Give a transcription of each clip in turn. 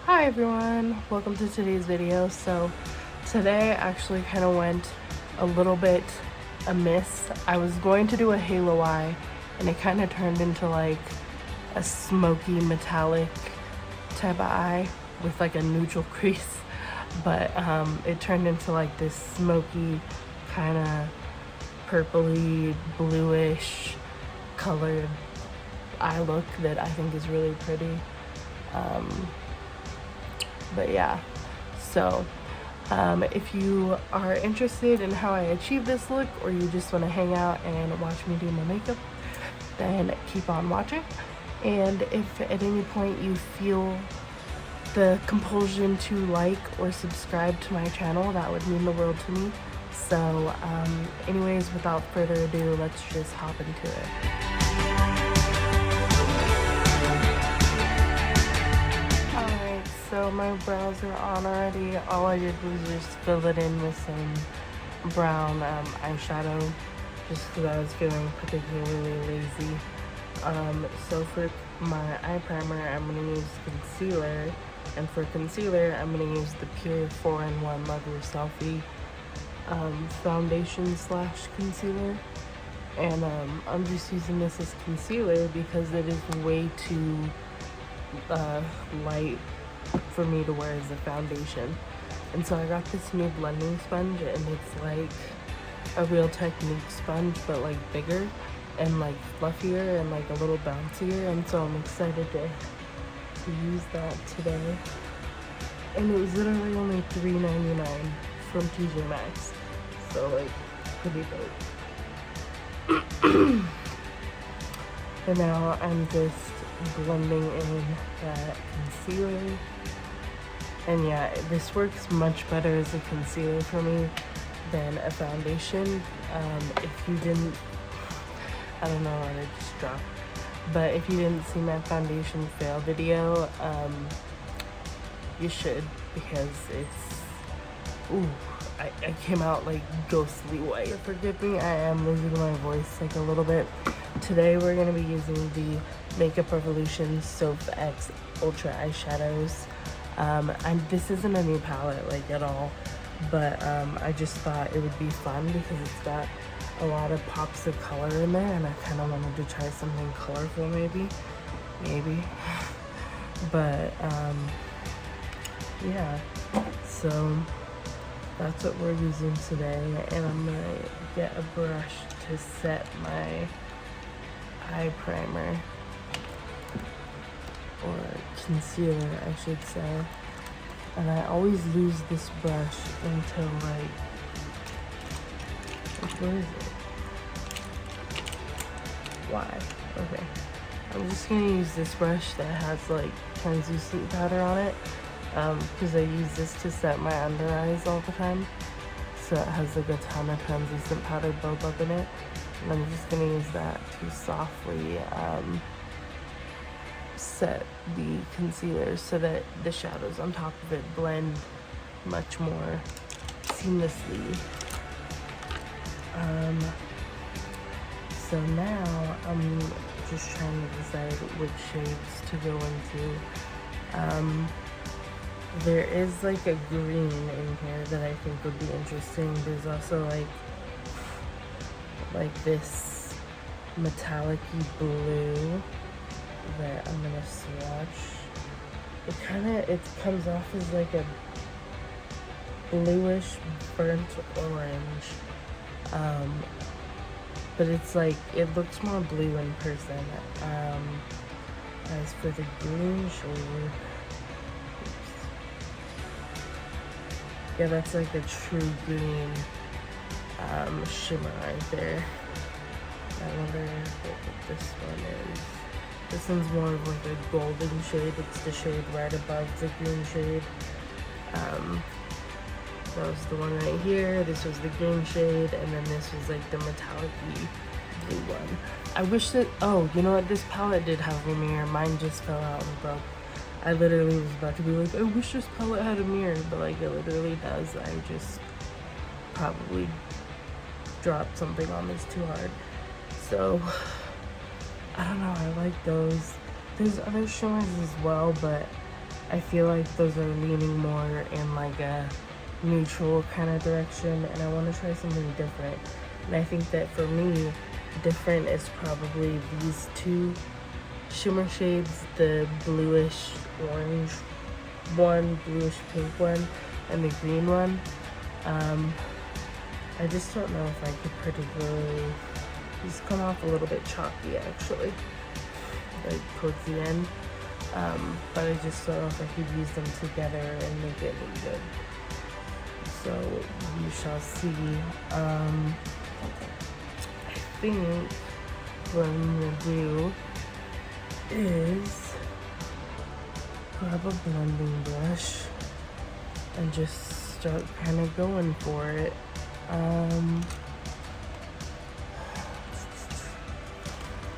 Hi everyone, welcome to today's video. So today actually kind of went a little bit amiss. I was going to do a halo eye and it kind of turned into like a smoky metallic type of eye with like a neutral crease, but it turned into like this smoky kind of purpley bluish colored eye look that I think is really pretty. But yeah, so if you are interested in how I achieve this look, or you just want to hang out and watch me do my makeup, then keep on watching. And if at any point you feel the compulsion to like or subscribe to my channel, that would mean the world to me. So anyways, without further ado, let's just hop into it. So my brows are on already. All I did was just fill it in with some brown eyeshadow just because I was feeling particularly lazy. So for my eye primer, I'm going to use concealer. And for concealer, I'm going to use the Pure 4-in-1 Love Your Selfie foundation / concealer. And I'm just using this as concealer because it is way too light for me to wear as a foundation. And so I got this new blending sponge, and it's like a Real Technique sponge but like bigger and like fluffier and like a little bouncier, and so I'm excited to use that today. And it was literally only $3.99 from TJ Maxx, so like pretty dope. And now I'm just blending in that concealer. And yeah, this works much better as a concealer for me than a foundation. If you didn't, I don't know what I just dropped, but if you didn't see my foundation fail video, you should, because it's, I came out like ghostly white. Forgive me, I am losing my voice like a little bit. Today we're going to be using the Makeup Revolution Soph X Ultra eyeshadows. And this isn't a new palette like at all, but I just thought it would be fun because it's got a lot of pops of color in there, and I kind of wanted to try something colorful maybe. But yeah, so that's what we're using today, and I'm gonna get a brush to set my eye primer, or concealer I should say. And I always lose this brush until like where is it? Why? Okay, I'm just gonna use this brush that has like translucent powder on it, because I use this to set my under eyes all the time, so it has like a ton of translucent powder built up in it. And I'm just gonna use that to softly set the concealer so that the shadows on top of it blend much more seamlessly. So now I'm just trying to decide which shades to go into. There is like a green in here that I think would be interesting. There's also like this metallic-y blue that I'm gonna swatch. It comes off as like a bluish burnt orange, but it's like, it looks more blue in person. As for the green shade, yeah, that's like a true green shimmer right there. I wonder what this one is. This one's more of like a golden shade. It's the shade right above the green shade. That was the one right here. This was the green shade, and then this was like the metallic-y blue one. I wish that, oh, you know what? This palette did have a mirror. Mine just fell out and broke. I literally was about to be like, I wish this palette had a mirror, but like it literally does. I just probably dropped something on this too hard. So I don't know, I like those. There's other shimmers as well, but I feel like those are leaning more in like a neutral kind of direction, and I want to try something different. And I think that for me, different is probably these two shimmer shades, the bluish orange one, bluish pink one, and the green one. I just don't know if I could particularly, these come off a little bit chalky actually, like towards the end. But I just don't know if I could use them together and make it look good. So we shall see. I think what I'm gonna do is grab a blending brush and just start kind of going for it.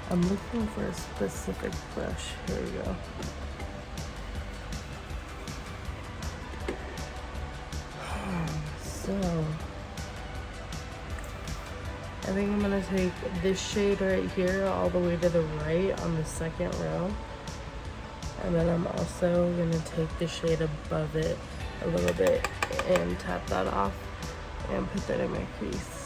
I'm looking for a specific brush. Here we go. So I think I'm gonna take this shade right here all the way to the right on the second row. And then I'm also gonna take the shade above it a little bit and tap that off and put that in my crease.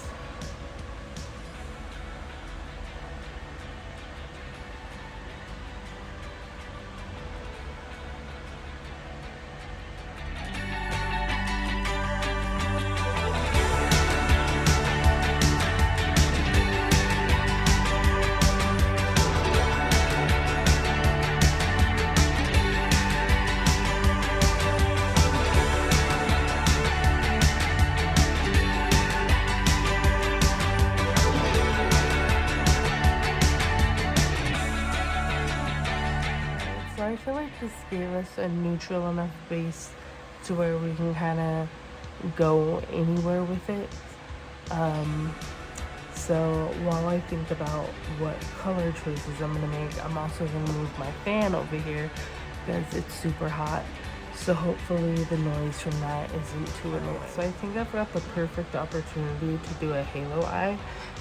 So I feel like this gave us a neutral enough base to where we can kind of go anywhere with it. So while I think about what color choices I'm gonna make, I'm also gonna move my fan over here because it's super hot. So hopefully the noise from that isn't too annoying. So I think I've got the perfect opportunity to do a halo eye.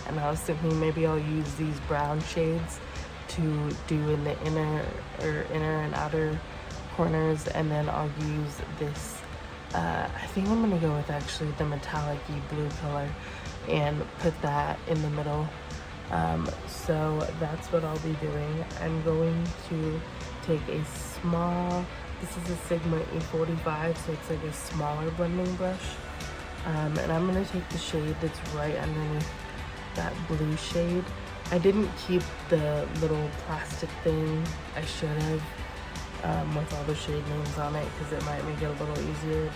And I was thinking maybe I'll use these brown shades to do in the inner and outer corners, and then I'll use this I think I'm gonna go with actually the metallic-y blue color and put that in the middle. So that's what I'll be doing. I'm going to take a small, this is a Sigma E45, so it's like a smaller blending brush, and I'm gonna take the shade that's right underneath that blue shade. I didn't keep the little plastic thing. I should have, with all the shade names on it, because it might make it a little easier.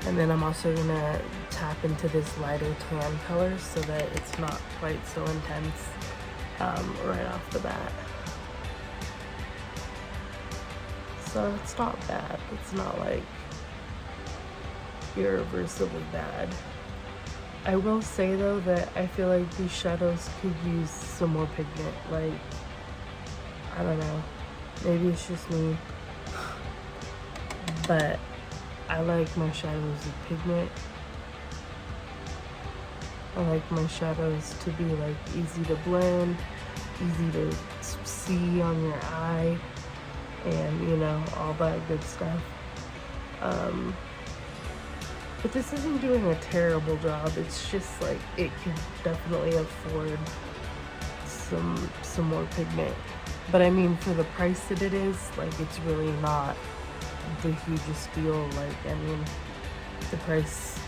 And then I'm also gonna tap into this lighter tan color so that it's not quite so intense right off the bat. So it's not bad. It's not like irreversibly bad. I will say though that I feel like these shadows could use some more pigment. Like, I don't know, maybe it's just me, but I like my shadows with pigment. I like my shadows to be like easy to blend, easy to see on your eye, and you know, all that good stuff. But this isn't doing a terrible job. It's just like it can definitely afford some more pigment. But I mean, for the price that it is, like, it's really not the hugest deal. Like, I mean, the price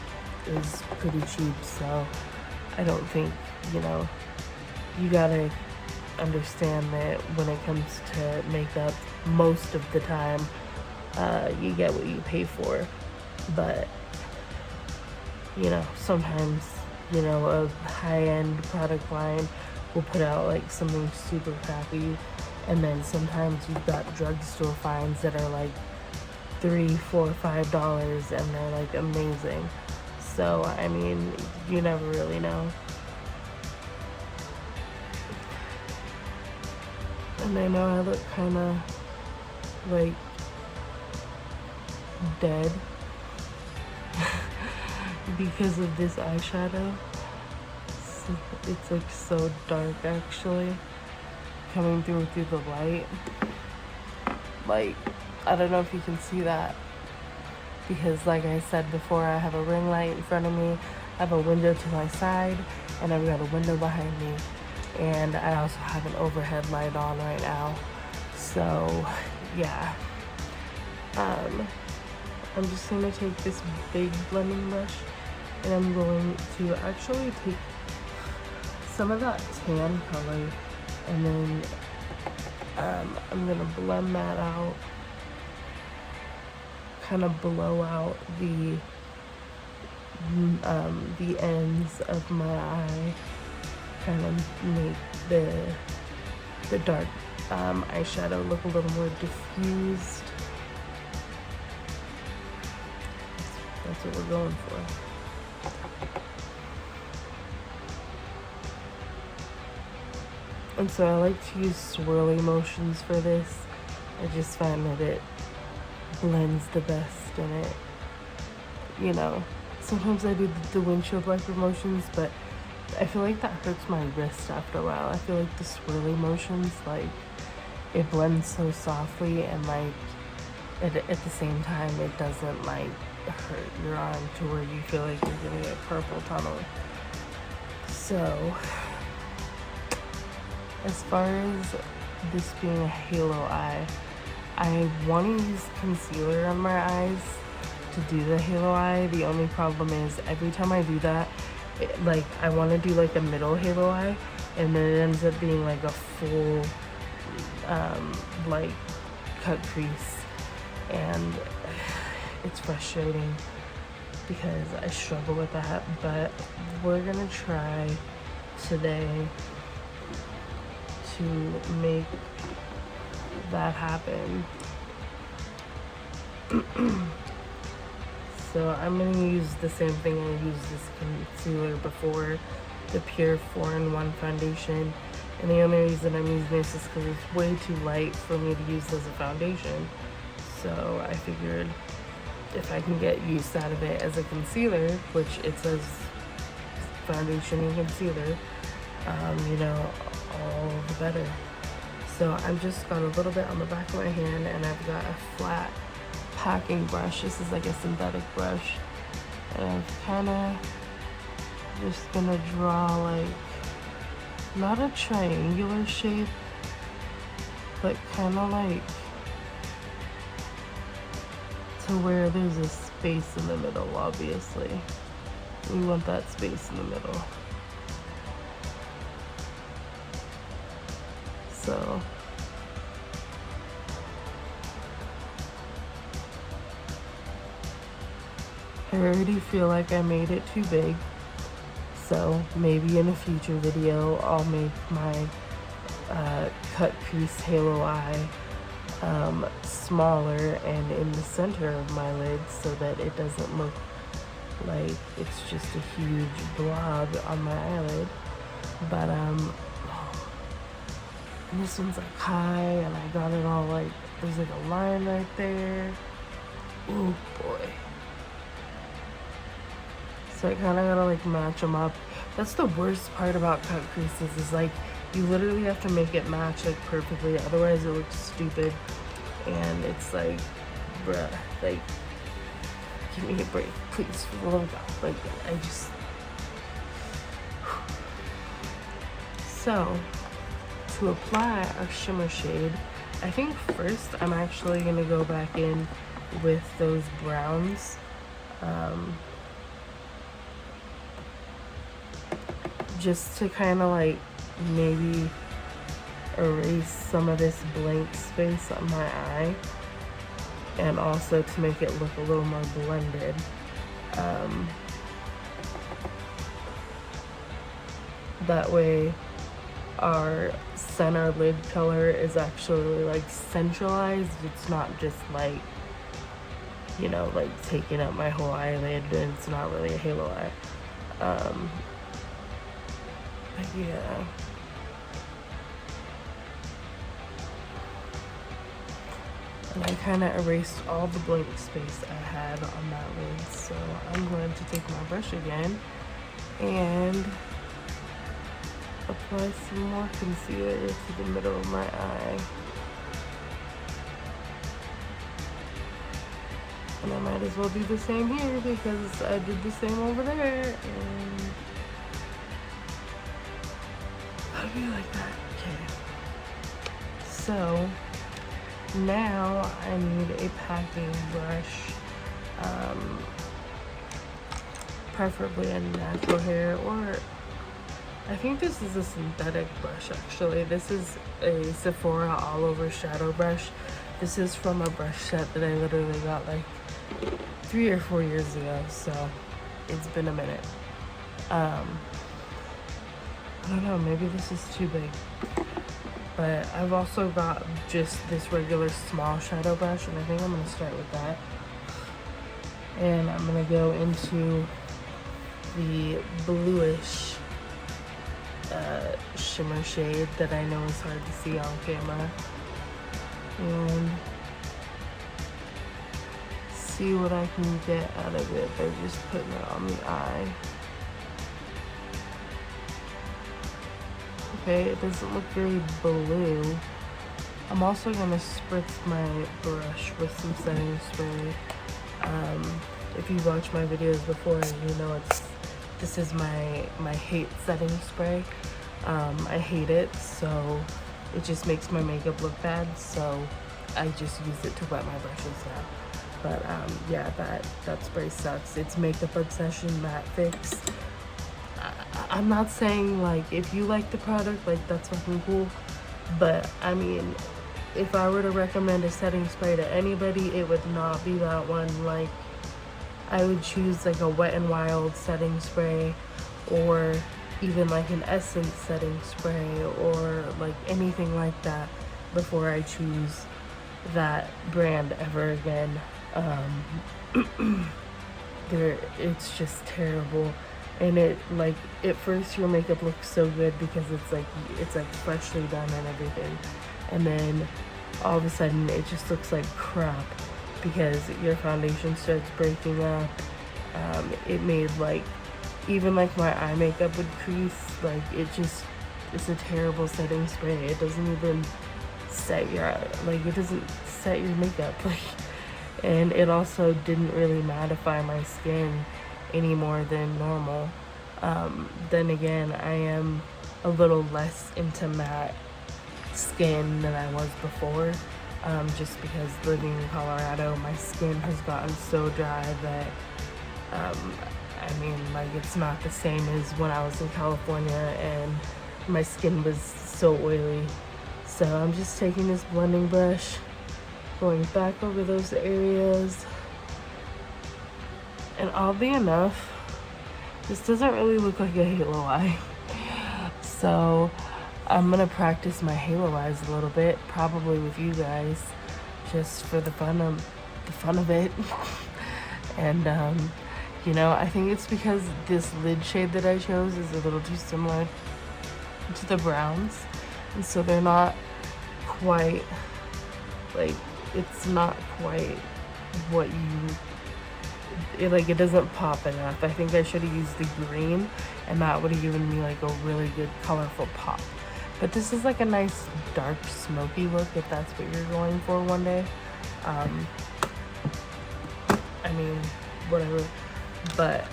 is pretty cheap, so I don't think, you know, you gotta understand that when it comes to makeup, most of the time you get what you pay for. But you know, sometimes, you know, a high-end product line will put out like something super crappy, and then sometimes you've got drugstore finds that are like $3, $4, $5, and they're like amazing. So I mean, you never really know. And I know I look kind of like dead because of this eyeshadow. It's like so dark actually, coming through the light. Like, I don't know if you can see that, because like I said before, I have a ring light in front of me, I have a window to my side, and I've got a window behind me, and I also have an overhead light on right now. So yeah, I'm just going to take this big blending brush, and I'm going to actually take some of that tan color, and then I'm going to blend that out, kind of blow out the ends of my eye, kind of make the dark eyeshadow look a little more diffused. That's what we're going for. And so I like to use swirly motions for this. I just find that it blends the best in it. You know, sometimes I do the windshield wiper motions, but I feel like that hurts my wrist after a while. I feel like the swirly motions, like, it blends so softly, and like at the same time it doesn't like hurt your arm to where you feel like you're getting a purple tunnel. So as far as this being a halo eye, I want to use concealer on my eyes to do the halo eye. The only problem is every time I do that, like I want to do like a middle halo eye, and then it ends up being like a full like cut crease, and it's frustrating because I struggle with that. But we're gonna try today to make that happen. So I'm going to use the same thing I used this concealer before, the Pure 4-in-1 foundation. And the only reason I'm using this is because it's way too light for me to use as a foundation. So I figured if I can get use out of it as a concealer, which it says foundation and concealer, you know, all the better. So I've just got a little bit on the back of my hand, and I've got a flat packing brush. This is like a synthetic brush, and I'm kind of just gonna draw like not a triangular shape, but kind of like to where there's a space in the middle. Obviously we want that space in the middle. So I already feel like I made it too big, so maybe in a future video I'll make my cut crease halo eye smaller and in the center of my lid, so that it doesn't look like it's just a huge blob on my eyelid. But this one's like high, and I got it all like, there's like a line right there. Oh boy. So I kind of gotta like match them up. That's the worst part about cut creases, is like you literally have to make it match like perfectly, otherwise it looks stupid. And it's like, bruh, like, give me a break, please, for the love of God. Like, I just. So to apply our shimmer shade, I think first I'm actually gonna go back in with those browns. Just to kind of like maybe erase some of this blank space on my eye, and also to make it look a little more blended. That way our center lid color is actually like centralized. It's not just like, you know, like taking up my whole eyelid, and it's not really a halo eye. But yeah. And I kind of erased all the blank space I had on that lid. So I'm going to take my brush again and apply some more concealer to the middle of my eye. And I might as well do the same here because I did the same over there, and I'll be like that. Okay. So now I need a packing brush, preferably a natural hair, or I think this is a synthetic brush actually. This is a Sephora all over shadow brush. This is from a brush set that I literally got like 3 or 4 years ago, so it's been a minute. I don't know, maybe this is too big. But I've also got just this regular small shadow brush, and I think I'm gonna start with that. And I'm gonna go into the bluish shimmer shade that I know is hard to see on camera, and see what I can get out of it by just putting it on the eye. Okay, it doesn't look very blue. I'm also gonna spritz my brush with some setting spray. If you watch my videos before, you know this is my hate setting spray. I hate it, so it just makes my makeup look bad, so I just use it to wet my brushes now. But yeah, that spray sucks. It's Makeup Obsession Matte Fix. I'm not saying like if you like the product, like that's fucking cool, but I mean, if I were to recommend a setting spray to anybody, it would not be that one. Like, I would choose like a Wet n Wild setting spray, or even like an Essence setting spray, or like anything like that before I choose that brand ever again. It's just terrible. And it, like, at first your makeup looks so good because it's like freshly done and everything, and then all of a sudden it just looks like crap because your foundation starts breaking up. It made like even like my eye makeup would crease. Like, it's a terrible setting spray. It doesn't even set your makeup, like, and it also didn't really mattify my skin any more than normal. Then again, I am a little less into matte skin than I was before, just because living in Colorado, my skin has gotten so dry that I mean, like, it's not the same as when I was in California and my skin was so oily. So I'm just taking this blending brush, going back over those areas. And oddly enough, this doesn't really look like a halo eye. So I'm gonna practice my halo eyes a little bit, probably with you guys, just for the fun of it. And you know, I think it's because this lid shade that I chose is a little too similar to the browns, and so they're not quite, like, it's not quite what it doesn't pop enough. I think I should have used the green, and that would have given me like a really good colorful pop. But this is like a nice dark smoky look if that's what you're going for one day. I mean, whatever. But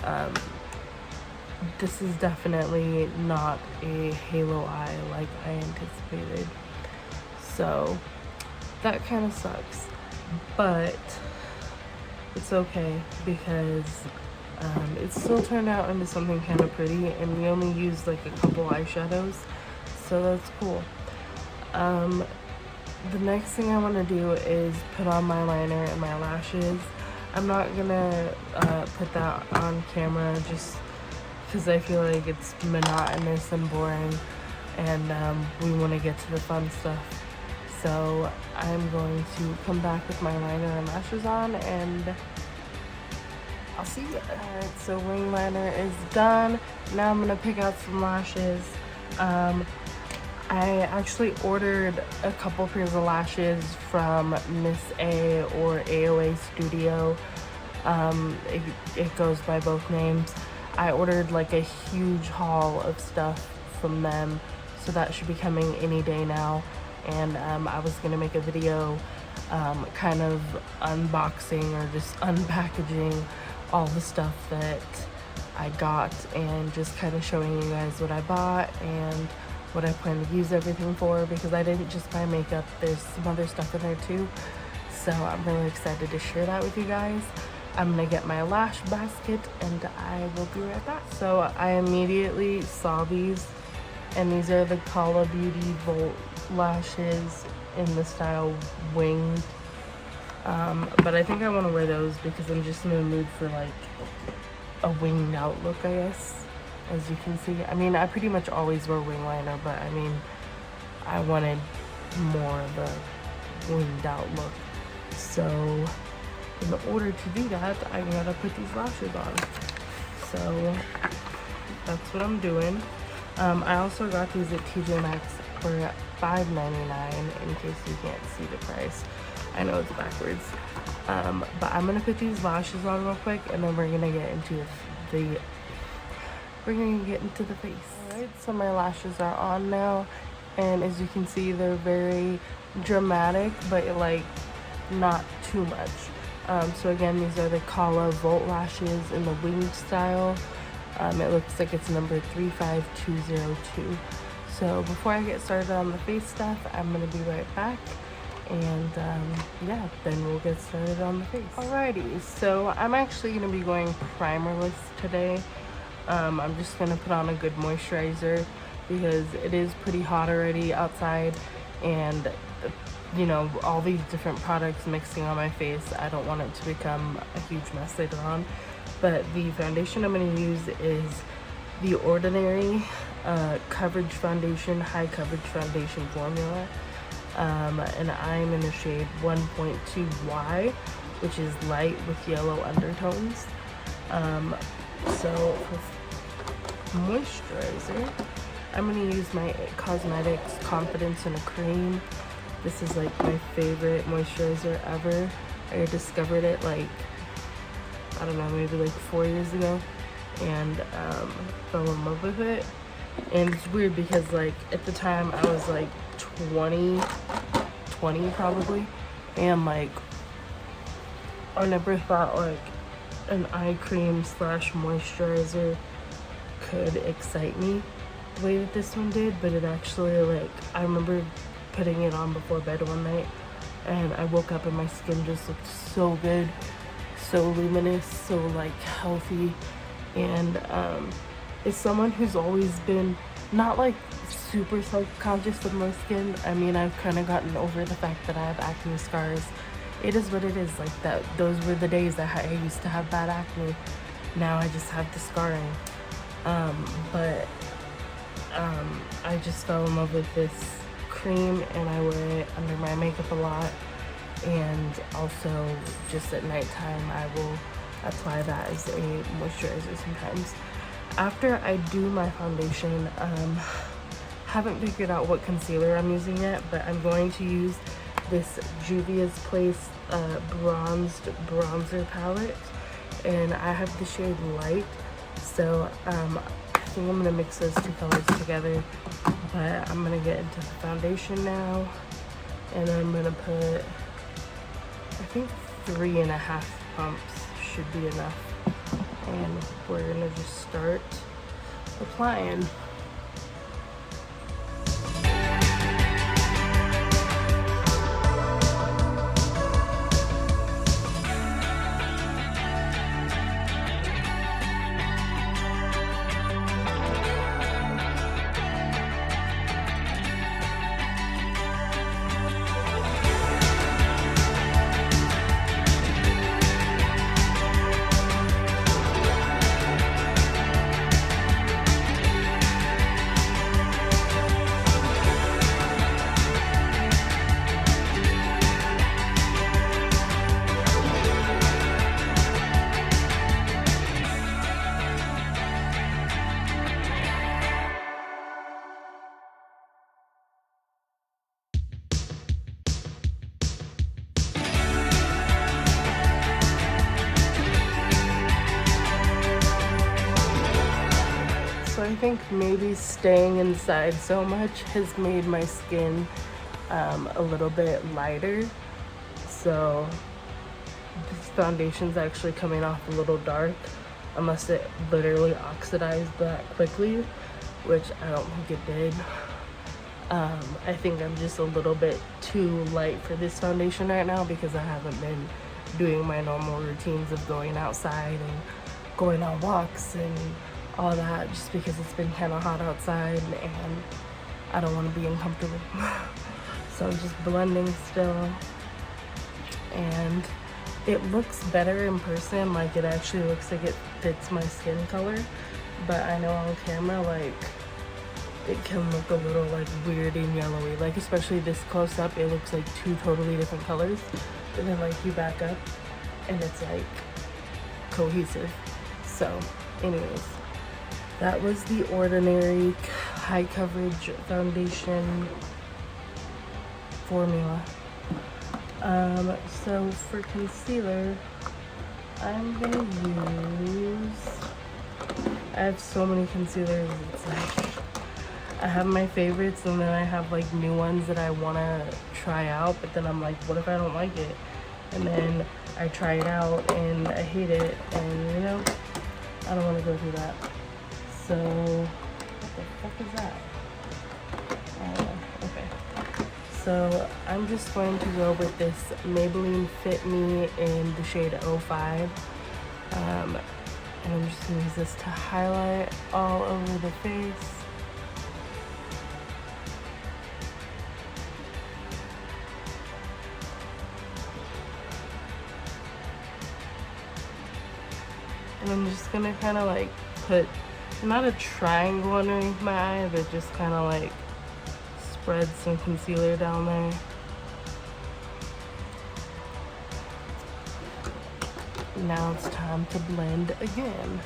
this is definitely not a halo eye like I anticipated. So that kind of sucks. But it's okay because it still turned out into something kind of pretty, and we only used like a couple eyeshadows, so that's cool. The next thing I want to do is put on my liner and my lashes. I'm not gonna put that on camera just because I feel like it's monotonous and boring, and we want to get to the fun stuff. So I'm going to come back with my liner and lashes on, and I'll see you. Alright, so wing liner is done. Now I'm gonna pick out some lashes. I actually ordered a couple pairs of lashes from Miss A or AOA Studio. It goes by both names. I ordered like a huge haul of stuff from them, so that should be coming any day now. And I was gonna make a video kind of unboxing or just unpackaging all the stuff that I got and just kind of showing you guys what I bought and what I plan to use everything for, because I didn't just buy makeup, there's some other stuff in there too. So I'm really excited to share that with you guys. I'm gonna get my lash basket and I will be right back. So I immediately saw these, and these are the Kala Beauty Volt lashes in the style winged. But I think I want to wear those because I'm just in the mood for like a winged out look, I guess. As you can see, I mean, I pretty much always wear wing liner, but I mean, I wanted more of a winged out look. So in order to do that, I gotta put these lashes on. So that's what I'm doing. I also got these at TJ Maxx for $5.99 in case you can't see the price. I know it's backwards. But I'm gonna put these lashes on real quick, and then we're gonna get into the face. Alright, so my lashes are on now, and as you can see, they're very dramatic, but like not too much. So again, these are the Kala Volt lashes in the winged style. It looks like it's number 35202. So before I get started on the face stuff, I'm gonna be right back. And yeah, then we'll get started on the face. Alrighty, so I'm actually gonna be going primerless today. I'm just gonna put on a good moisturizer because it is pretty hot already outside, and you know, all these different products mixing on my face, I don't want it to become a huge mess later on. But the foundation I'm gonna use is the Ordinary Coverage Foundation, High Coverage Foundation Formula. And I'm in the shade 1.2Y, which is light with yellow undertones. So for moisturizer, I'm going to use my Cosmetics Confidence in a Cream. This is like my favorite moisturizer ever. I discovered it like, I don't know, maybe like 4 years ago, and fell in love with it. And it's weird because like at the time I was like 20 probably, and like I never thought like an eye cream slash moisturizer could excite me the way that this one did. But it actually, like, I remember putting it on before bed one night, and I woke up and my skin just looked so good, so luminous, so like healthy. And as someone who's always been not like super self-conscious of my skin, I mean, I've kind of gotten over the fact that I have acne scars. It is what it is. Like that, those were the days that I used to have bad acne. Now I just have the scarring. But I just fell in love with this cream, and I wear it under my makeup a lot, and also just at nighttime I will apply that as a moisturizer sometimes. After I do my foundation, haven't figured out what concealer I'm using yet, but I'm going to use this Juvia's Place bronzed bronzer palette, and I have the shade Light. So I think I'm gonna mix those two colors together. But I'm gonna get into the foundation now, and I'm gonna put, I think 3.5 pumps should be enough, and we're gonna just start applying. I think maybe staying inside so much has made my skin a little bit lighter, So this foundation's actually coming off a little dark, unless it literally oxidized that quickly, which I don't think it did. I think I'm just a little bit too light for this foundation right now because I haven't been doing my normal routines of going outside and going on walks and all that, just because it's been kind of hot outside and I don't want to be uncomfortable. So I'm just blending still, and it looks better in person. Like, it actually looks like it fits my skin color, but I know on camera, like, it can look a little like weird and yellowy, like especially this close up, it looks like two totally different colors, and then like you back up and it's like cohesive. So anyways, that was the Ordinary high coverage foundation formula. So for concealer, I'm gonna use, I have so many concealers, it's like I have my favorites and then I have like new ones that I want to try out, but then I'm like, what if I don't like it? And then I try it out and I hate it, and you know, I don't want to go through that. So what the fuck is that? Okay, so I'm just going to go with this Maybelline Fit Me in the shade 05, and I'm just going to use this to highlight all over the face. And I'm just gonna kind of like put, not a triangle underneath my eye, but just kind of like spread some concealer down there. Now it's time to blend again.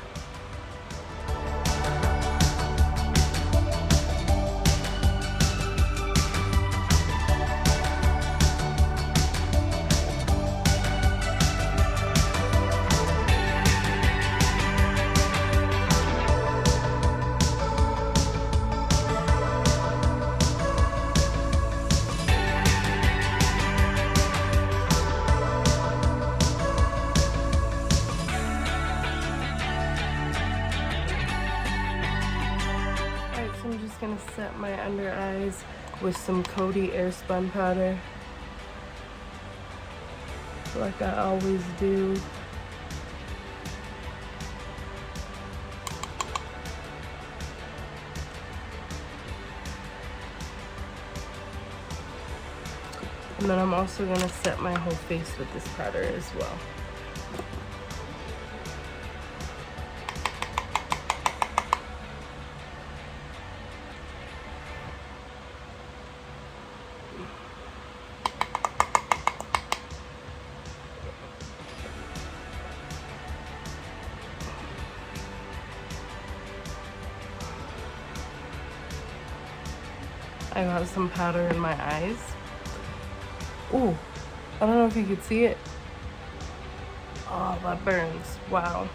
I'm just gonna set my under eyes with some Coty Airspun powder, like I always do. And then I'm also gonna set my whole face with this powder as well. I got some powder in my eyes. Ooh, I don't know if you could see it. Oh, that burns. Wow.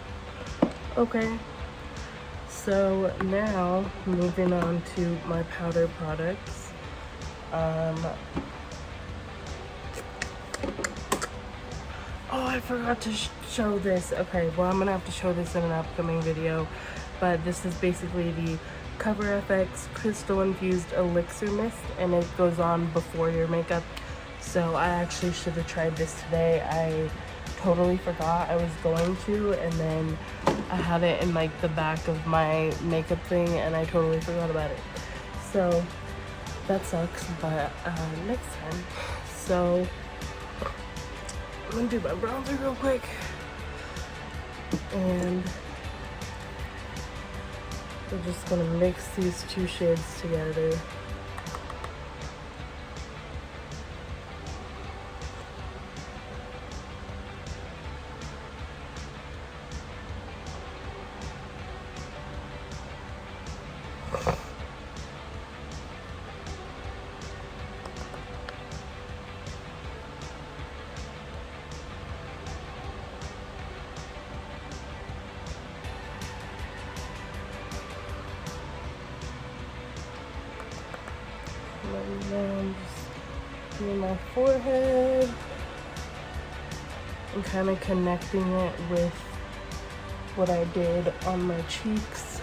Okay. So now, moving on to my powder products. Oh, I forgot to show this. Okay, well, I'm gonna have to show this in an upcoming video. But this is basically the Cover FX Crystal Infused Elixir Mist, and it goes on before your makeup. So I actually should have tried this today. I totally forgot I was going to, and then I had it in like the back of my makeup thing and I totally forgot about it. So that sucks, but next time. So I'm gonna do my bronzer real quick, and we're just gonna mix these two shades together. And then just do my forehead. and kind of connecting it with what I did on my cheeks.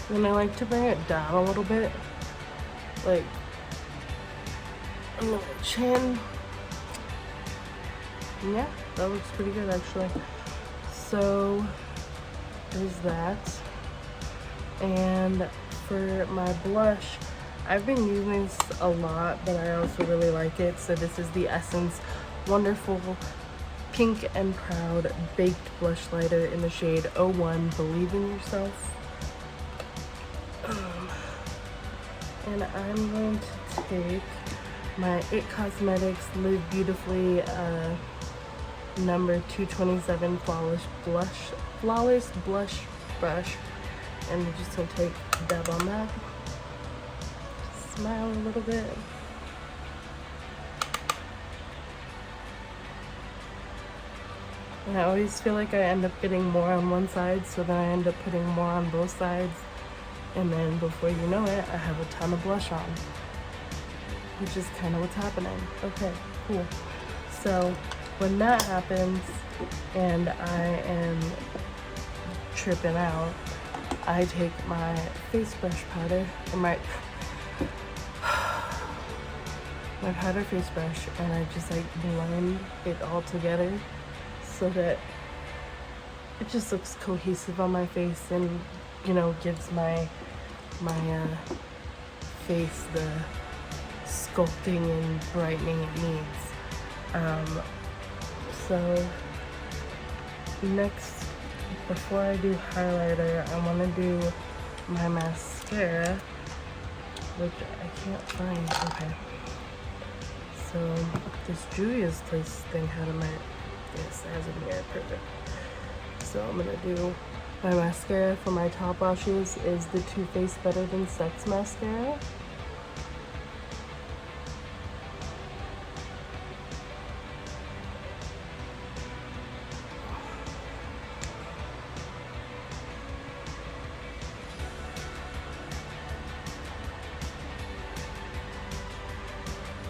And I like to bring it down a little bit, like on the chin. Yeah, that looks pretty good actually. So there's that. And for my blush, I've been using this a lot, but I also really like it. So this is the Essence Wonderful Pink and Proud Baked Blush Lighter in the shade 01, Believe in Yourself. And I'm going to take my IT Cosmetics Live Beautifully number 227 Flawless Blush Brush, and I'm just gonna take a dab on that. Smile a little bit. And I always feel like I end up getting more on one side, so then I end up putting more on both sides. And then before you know it, I have a ton of blush on, which is kind of what's happening. Okay, cool. So when that happens and I am tripping out, I take my face brush powder, or my powder face brush, and I just like blend it all together so that it just looks cohesive on my face and, you know, gives my face the sculpting and brightening it needs. So next, before I do highlighter, I want to do my mascara, which I can't find. Okay. So this Julia's Place thing had a mirror. Yes, it has a mirror. Perfect. So I'm gonna do my mascara for my top lashes is the Too Faced Better Than Sex mascara.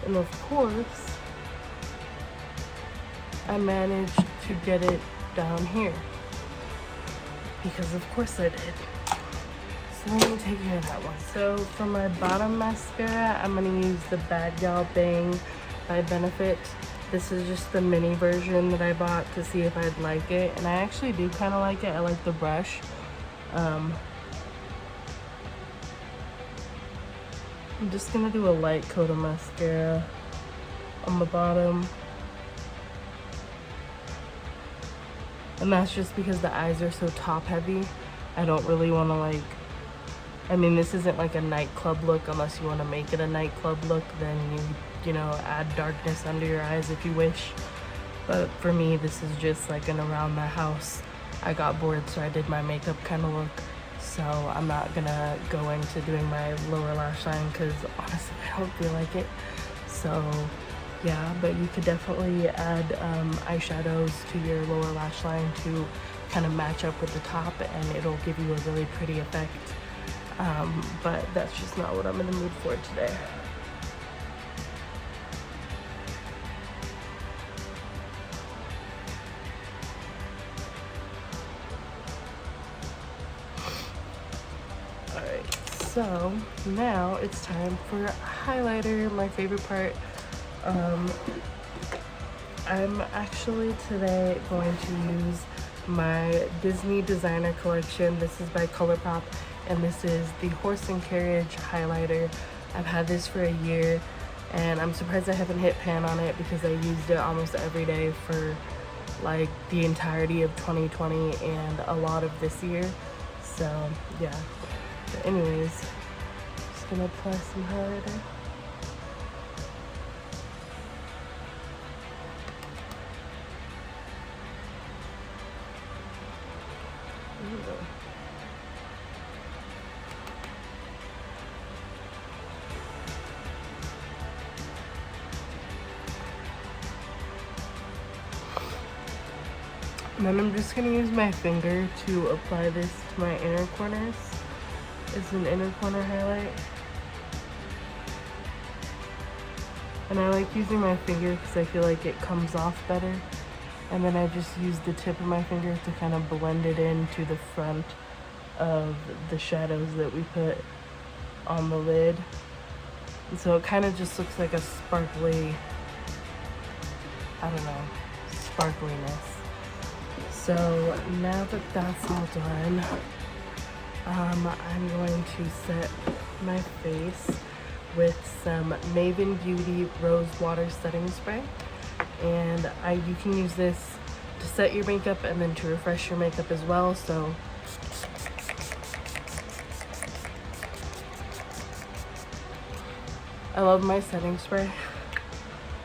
And of course, I managed to get it down here. Because of course I did. So let me take care of that one. So for my bottom mascara, I'm gonna use the Bad Gal Bang by Benefit. This is just the mini version that I bought to see if I'd like it. And I actually do kind of like it. I like the brush. I'm just gonna do a light coat of mascara on the bottom. And that's just because the eyes are so top heavy. I don't really want to like, I mean, this isn't like a nightclub look. Unless you want to make it a nightclub look, then you know, add darkness under your eyes if you wish. But for me, this is just like an around the house. I got bored, so I did my makeup kind of look. So I'm not gonna go into doing my lower lash line because honestly, I don't feel like it. So yeah, but you could definitely add eyeshadows to your lower lash line to kind of match up with the top, and it'll give you a really pretty effect. But that's just not what I'm in the mood for today. Alright, so now it's time for highlighter, my favorite part. I'm actually today going to use my Disney Designer Collection. This is by ColourPop, and this is the Horse and Carriage highlighter. I've had this for a year, and I'm surprised I haven't hit pan on it because I used it almost every day for like the entirety of 2020 and a lot of this year. So yeah, but anyways, just gonna apply some highlighter. And then I'm just going to use my finger to apply this to my inner corners. is an inner corner highlight. And I like using my finger because I feel like it comes off better. And then I just use the tip of my finger to kind of blend it into the front of the shadows that we put on the lid. And so it kind of just looks like a sparkly, I don't know, sparkliness. So now that that's all done, I'm going to set my face with some Maven Beauty Rose Water Setting Spray. And you can use this to set your makeup and then to refresh your makeup as well. So I love my setting spray,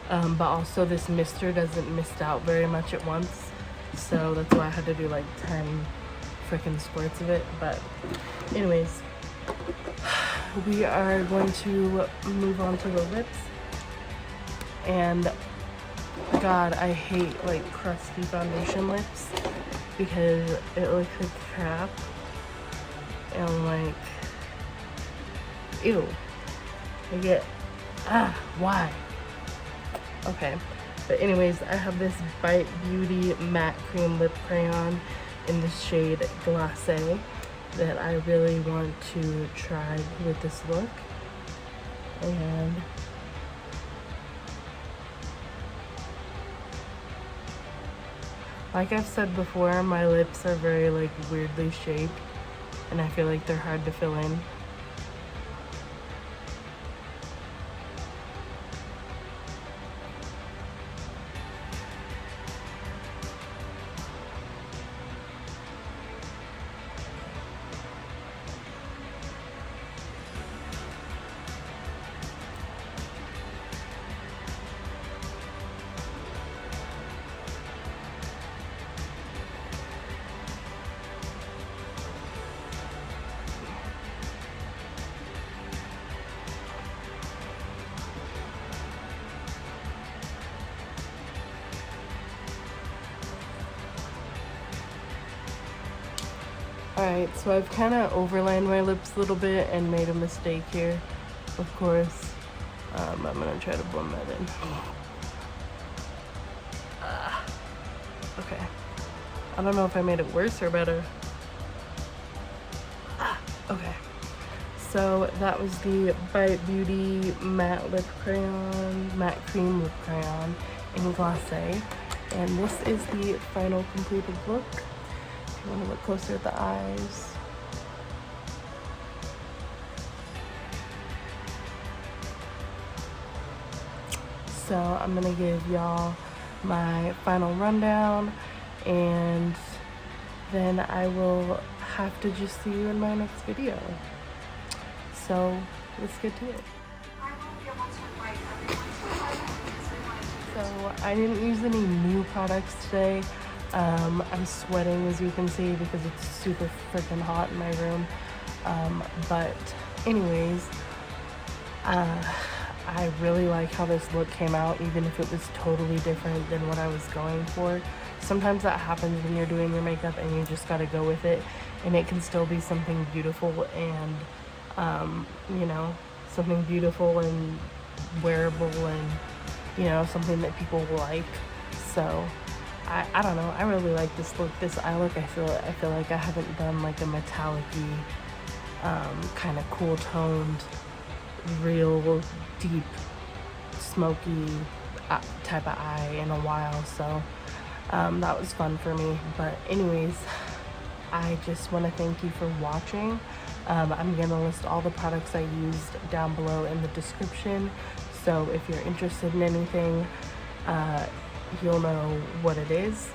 but also this mister doesn't mist out very much at once, so that's why I had to do like 10 freaking squirts of it. But anyways, we are going to move on to the lips. And God, I hate like crusty foundation lips because it looks like crap, and like, ew, I get, why? Okay, but anyways, I have this Bite Beauty Matte Cream Lip Crayon in the shade Glacé that I really want to try with this look. And like I've said before, my lips are very like weirdly shaped, and I feel like they're hard to fill in. Alright, so I've kind of overlined my lips a little bit and made a mistake here, of course. I'm going to try to blend that in. Okay. I don't know if I made it worse or better. Okay. So that was the Bite Beauty Matte Lip Crayon, Matte Cream Lip Crayon in Glacé. And this is the final completed look. I want to look closer at the eyes. So I'm gonna give y'all my final rundown, and then I will have to just see you in my next video. So let's get to it. So I didn't use any new products today. I'm sweating, as you can see, because it's super freaking hot in my room. But anyways, I really like how this look came out, even if it was totally different than what I was going for. Sometimes that happens when you're doing your makeup and you just gotta go with it, and it can still be something beautiful and, you know, something beautiful and wearable and, you know, something that people like. So I don't know, I really like this look, this eye look. I feel like I haven't done like a metallic-y, kind of cool toned, real deep, smoky type of eye in a while. So that was fun for me. But anyways, I just want to thank you for watching. I'm going to list all the products I used down below in the description. So if you're interested in anything, you'll know what it is.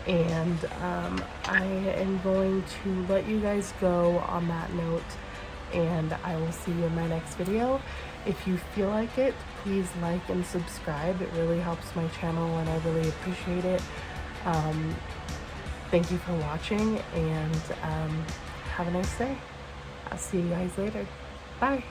And I am going to let you guys go on that note, and I will see you in my next video. If you feel like it, please like and subscribe. It really helps my channel and I really appreciate it. Thank you for watching, and have a nice day. I'll see you guys later. Bye.